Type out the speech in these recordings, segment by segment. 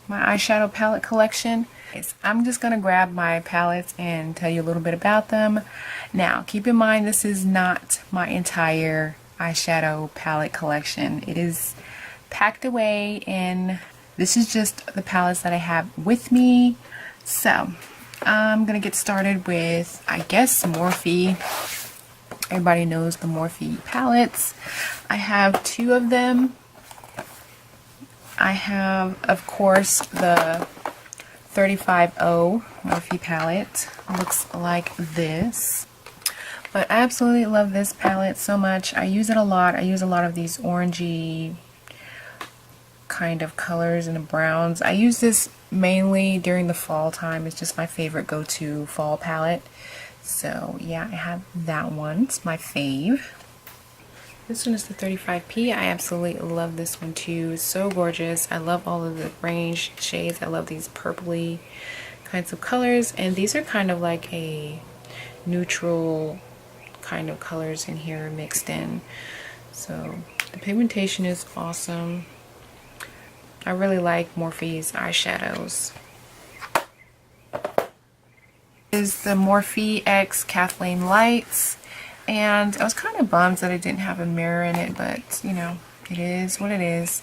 my eyeshadow palette collection. I'm just gonna grab my palettes and tell you a little bit about them. Now, keep in mind this is not my entire eyeshadow palette collection. It is packed away, and this is just the palettes that I have with me. So, I'm gonna get started with, I guess, Morphe. Everybody knows the Morphe palettes. I have 2 of them. I have, of course, the 35O Morphe palette. Looks like this. But I absolutely love this palette so much. I use it a lot. I use a lot of these orangey kind of colors and the browns. I use this mainly during the fall time. It's just my favorite go-to fall palette. So yeah, I have that one. It's my fave. This one is the 35P. I absolutely love this one too. It's so gorgeous. I love all of the range shades. I love these purpley kinds of colors. And these are kind of like a neutral kind of colors in here mixed in. So the pigmentation is awesome. I really like Morphe's eyeshadows. This is the Morphe X Kathleenlights. And I was kind of bummed that it didn't have a mirror in it, but you know, it is what it is.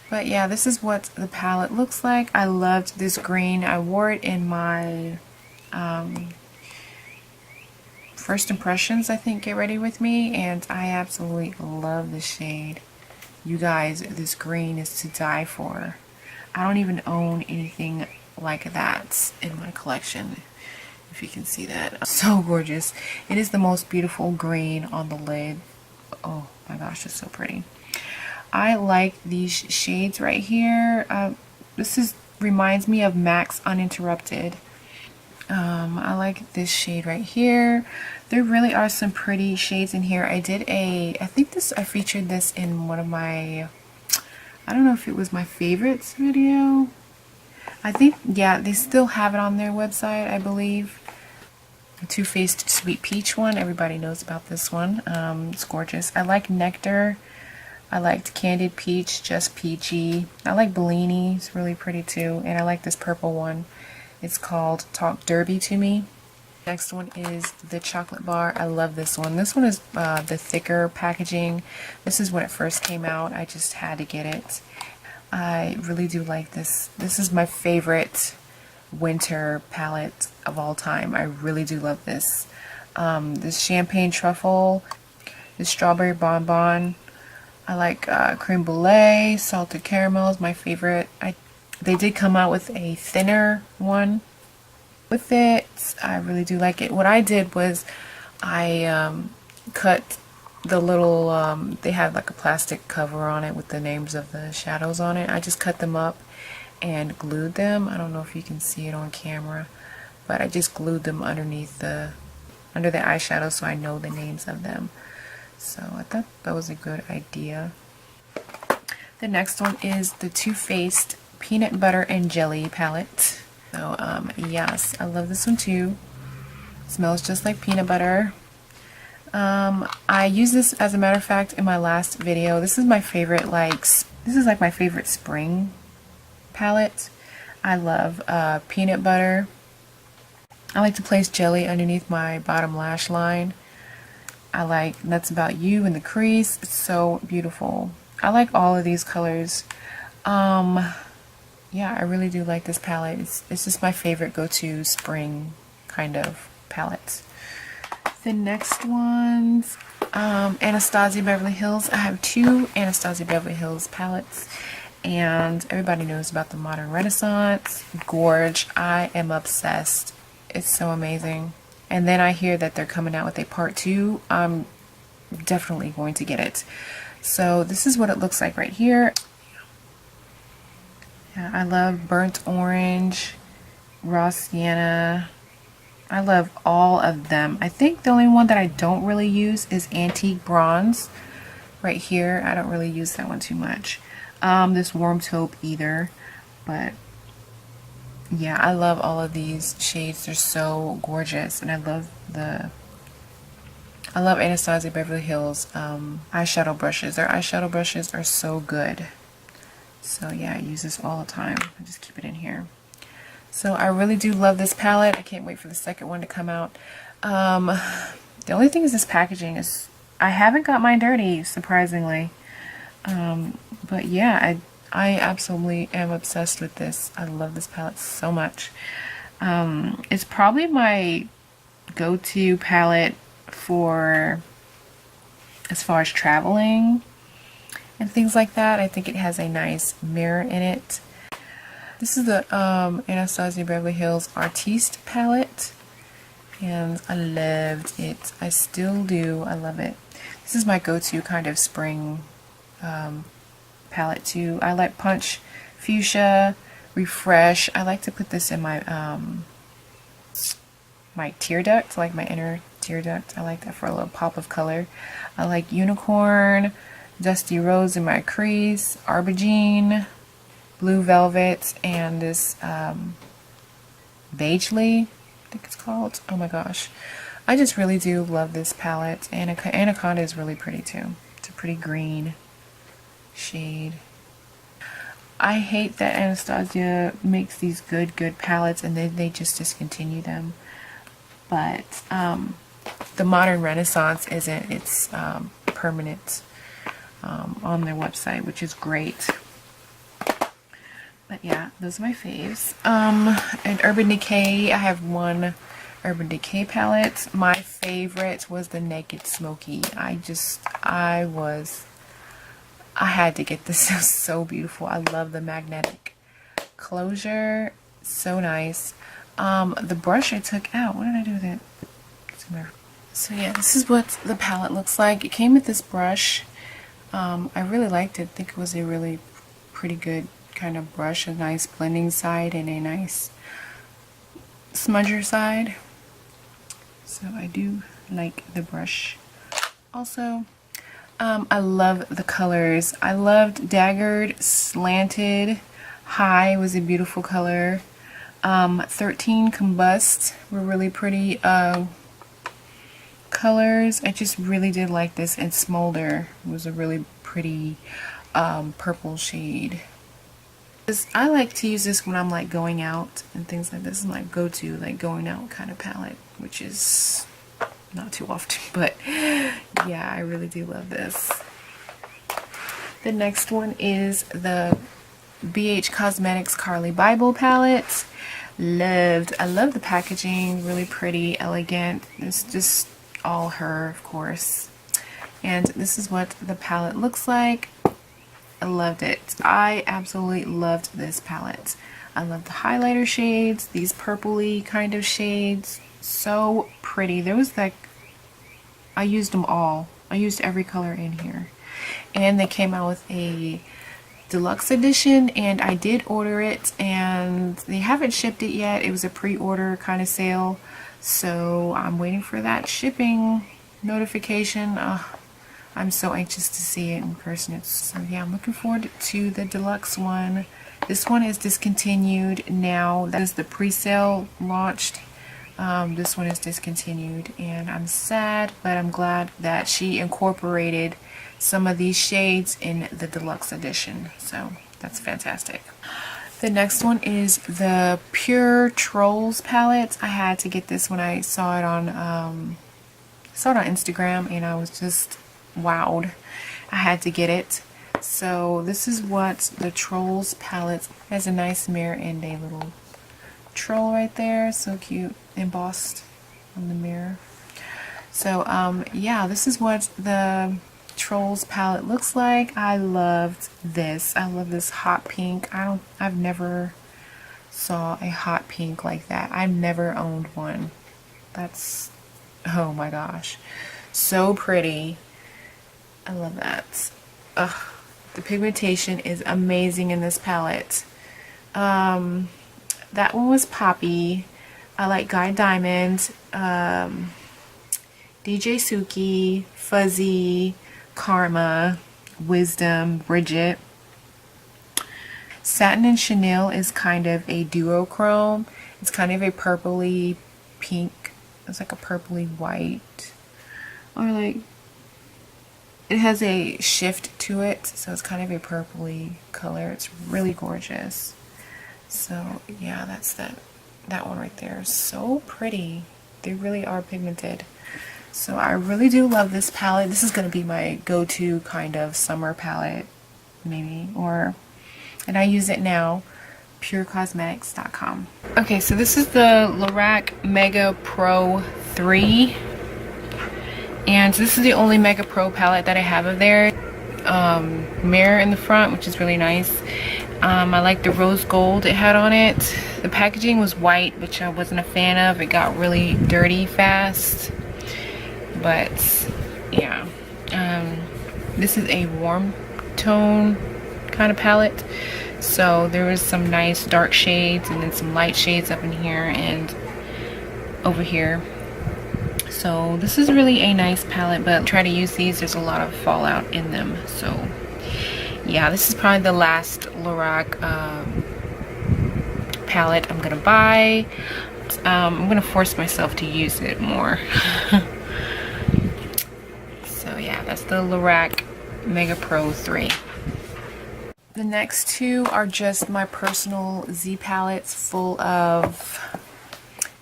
But yeah, this is what the palette looks like. I loved this green. I wore it in my first impressions, I think, Get Ready With Me, and I absolutely love this shade. You guys, this green is to die for. I don't even own anything like that in my collection. If you can see that. So gorgeous. It is the most beautiful green on the lid. Oh my gosh, it's so pretty. I like these shades right here. This reminds me of MAC's Uninterrupted. I like this shade right here. There really are some pretty shades in here. I featured this in one of my, I don't know if it was my favorites video. I think, yeah, they still have it on their website, I believe. The Too Faced Sweet Peach one. Everybody knows about this one. It's gorgeous. I like Nectar. I liked Candied Peach, Just Peachy. I like Bellini. It's really pretty too. And I like this purple one. It's called Talk Derby to Me. Next one is the Chocolate Bar. I love this one. This one is the thicker packaging. This is when it first came out. I just had to get it. I really do like this. This is my favorite winter palette of all time. I really do love this. This Champagne Truffle, this Strawberry Bonbon. I like Creme Brulee, Salted Caramel is my favorite. They did come out with a thinner one with it. I really do like it. What I did was I cut the little, they had like a plastic cover on it with the names of the shadows on it. I just cut them up and glued them. I don't know if you can see it on camera, but I just glued them under the eyeshadow so I know the names of them. So I thought that was a good idea. The next one is the Too Faced Peanut Butter and Jelly palette. So yes, I love this one too. It smells just like peanut butter. I used this, as a matter of fact, in my last video. This is my favorite, this is like my favorite spring palette. I love peanut butter. I like to place jelly underneath my bottom lash line. I like Nuts About You in the crease. It's so beautiful. I like all of these colors. Yeah, I really do like this palette. It's just my favorite go-to spring kind of palette. The next ones, Anastasia Beverly Hills. I have 2 Anastasia Beverly Hills palettes. And everybody knows about the Modern Renaissance, Gorge. I am obsessed. It's so amazing. And then I hear that they're coming out with a part 2. I'm definitely going to get it. So this is what it looks like right here. Yeah, I love Burnt Orange, Raw Sienna. I love all of them. I think the only one that I don't really use is Antique Bronze right here. I don't really use that one too much. This Warm Taupe either, but yeah, I love all of these shades. They're so gorgeous, and I love Anastasia Beverly Hills eyeshadow brushes. Their eyeshadow brushes are so good. So yeah, I use this all the time. I just keep it in here. So I really do love this palette. I can't wait for the second one to come out. The only thing is this packaging is, I haven't got mine dirty, surprisingly. But yeah, I absolutely am obsessed with this. I love this palette so much. It's probably my go-to palette for as far as traveling and things like that. I think it has a nice mirror in it. This is the Anastasia Beverly Hills Artiste palette, and I loved it. I still do. I love it. This is my go-to kind of spring palette too. I like Punch, Fuchsia, Refresh. I like to put this in my my tear duct, like my inner tear duct. I like that for a little pop of color. I like Unicorn, Dusty Rose in my crease, Aubergine, Blue Velvet, and this Beigely, I think it's called. Oh my gosh. I just really do love this palette. And Anaconda is really pretty too. It's a pretty green shade. I hate that Anastasia makes these good palettes and then they just discontinue them. But the Modern Renaissance isn't. It's permanent on their website, which is great. But yeah, those are my faves. And Urban Decay, I have one Urban Decay palette. My favorite was the Naked Smoky. I had to get this. It was so beautiful. I love the magnetic closure. So nice. The brush I took out. What did I do with it? So yeah, this is what the palette looks like. It came with this brush. I really liked it. I think it was a really pretty good kind of brush. A nice blending side and a nice smudger side. So I do like the brush. Also, I love the colors. I loved Daggered, Slanted, High was a beautiful color. 13 Combust were really pretty colors. I just really did like this. And Smolder was a really pretty purple shade. I like to use this when I'm like going out and things like this. Is my go-to like going out kind of palette, which is not too often, but yeah, I really do love this. The next one is the BH Cosmetics Carly Bible palette. I love the packaging, really pretty, elegant. It's just all her, of course. And this is what the palette looks like. I loved it. I absolutely loved this palette. I love the highlighter shades, these purpley kind of shades. So pretty. There was like, I used them all. I used every color in here. And they came out with a deluxe edition, and I did order it, and they haven't shipped it yet. It was a pre-order kind of sale, so I'm waiting for that shipping notification. I'm so anxious to see it in person. So yeah, I'm looking forward to the deluxe one. This one is discontinued now. That is the pre-sale launched. This one is discontinued, and I'm sad, but I'm glad that she incorporated some of these shades in the deluxe edition. So that's fantastic. The next one is the Pure Trolls palette. I had to get this when I saw it on Instagram, and I was just wowed. I had to get it. So this is what the Trolls palette has. A nice mirror and a little troll right there. So cute, embossed on the mirror. So yeah, this is what the Trolls palette looks like. I loved this. I love this hot pink. I've never saw a hot pink like that. I've never owned one. That's, oh my gosh, so pretty. I love that. Ugh, the pigmentation is amazing in this palette. That one was Poppy. I like Guy Diamond, DJ Suki, Fuzzy, Karma, Wisdom, Bridget. Satin and Chanel is kind of a duochrome. It's kind of a purpley pink. It's like a purpley white. Or like, it has a shift to it, so it's kind of a purpley color. It's really gorgeous. So yeah, that's that one right there. So pretty. They really are pigmented. So I really do love this palette. This is going to be my go-to kind of summer palette, maybe, and I use it now. purecosmetics.com. Okay, so this is the Lorac Mega Pro 3, and this is the only Mega Pro palette that I have of there. Mirror in the front, which is really nice. I like the rose gold it had on it. The packaging was white, which I wasn't a fan of. It got really dirty fast, but yeah. This is a warm tone kind of palette, so there was some nice dark shades and then some light shades up in here and over here. So this is really a nice palette, but try to use these, there's a lot of fallout in them. So yeah, this is probably the last Lorac palette I'm gonna buy. I'm gonna force myself to use it more. So yeah, that's the Lorac Mega Pro 3. The next two are just my personal Z palettes full of,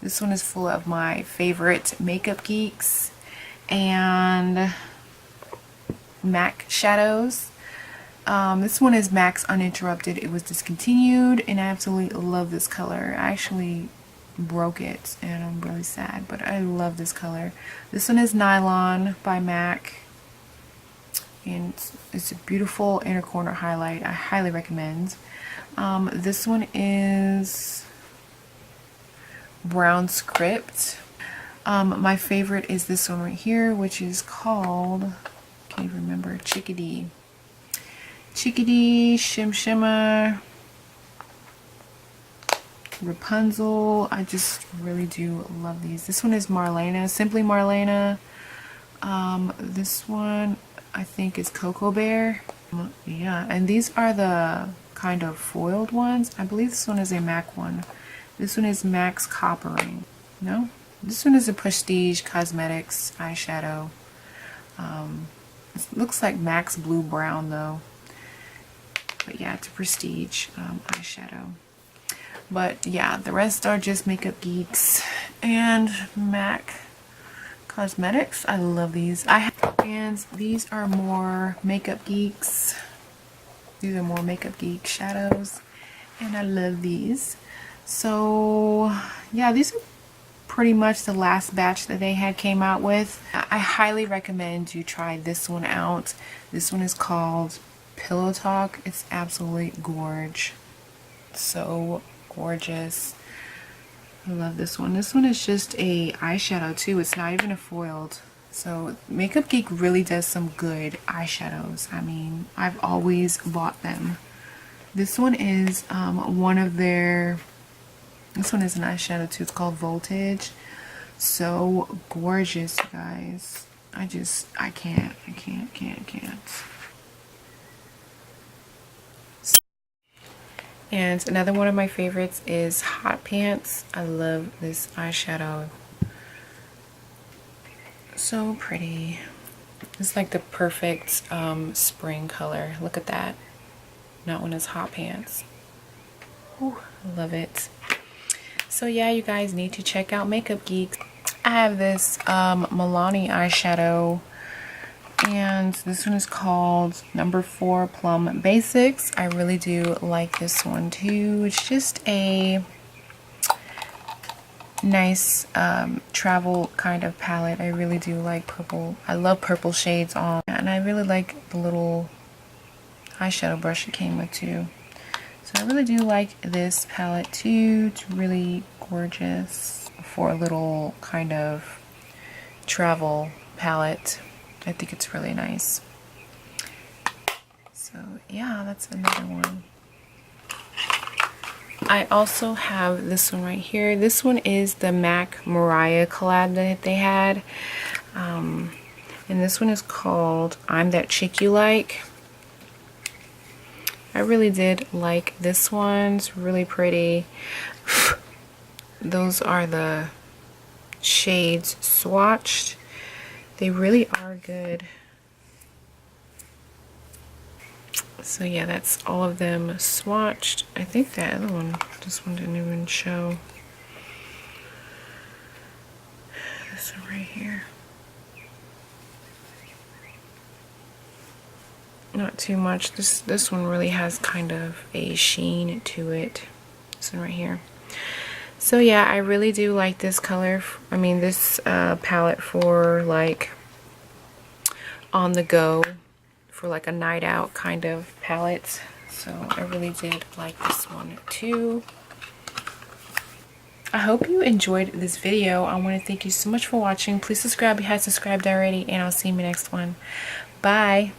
this one is full of my favorite makeup geeks and MAC shadows. This one is MAC's Uninterrupted. It was discontinued and I absolutely love this color. I actually broke it and I'm really sad, but I love this color. This one is Nylon by MAC, and it's a beautiful inner corner highlight. I highly recommend. This one is Brown Script. My favorite is this one right here, which is called, can't even remember, Chickadee, Shim Shimmer, Rapunzel. I just really do love these. This one is Marlena, Simply Marlena. This one I think is Cocoa Bear. Yeah, and these are the kind of foiled ones. I believe this one is a MAC one. This one is MAC's Coppering. No? This one is a Prestige Cosmetics eyeshadow. It looks like MAC's Blue Brown though. But yeah, it's a Prestige eyeshadow. But yeah, the rest are just Makeup Geeks and MAC Cosmetics. I love these. And these are more Makeup Geeks. These are more Makeup Geek shadows, and I love these. So yeah, these are pretty much the last batch that they had came out with. I highly recommend you try this one out. This one is called Pillow Talk. It's absolutely gorge. So gorgeous. I love this one. This one is just a eyeshadow too. It's not even a foiled. So Makeup Geek really does some good eyeshadows. I mean, I've always bought them. This one is one of their, this one is an eyeshadow too. It's called Voltage. So gorgeous, you guys. I can't. And another one of my favorites is Hot Pants. I love this eyeshadow. So pretty. It's like the perfect spring color. Look at that. Not one is Hot Pants. Ooh, I love it. So yeah, you guys need to check out Makeup Geek. I have this Milani eyeshadow, and this one is called Number 4 Plum Basics. I really do like this one too. It's just a nice travel kind of palette. I really do like purple. I love purple shades on, and I really like the little eyeshadow brush it came with too. So I really do like this palette too. It's really gorgeous for a little kind of travel palette. I think it's really nice. So yeah, that's another one. I also have this one right here. This one is the MAC Mariah collab that they had. And this one is called I'm That Chick You Like. I really did like this one. It's really pretty. Those are the shades swatched. They really are good. So yeah, that's all of them swatched. I think that other one, this one didn't even show. This one right here. Not too much. This one really has kind of a sheen to it. This one right here. So yeah, I really do like this color. I mean, this palette for like on the go, for like a night out kind of palette. So I really did like this one too. I hope you enjoyed this video. I want to thank you so much for watching. Please subscribe if you haven't subscribed already, and I'll see you in the next one. Bye.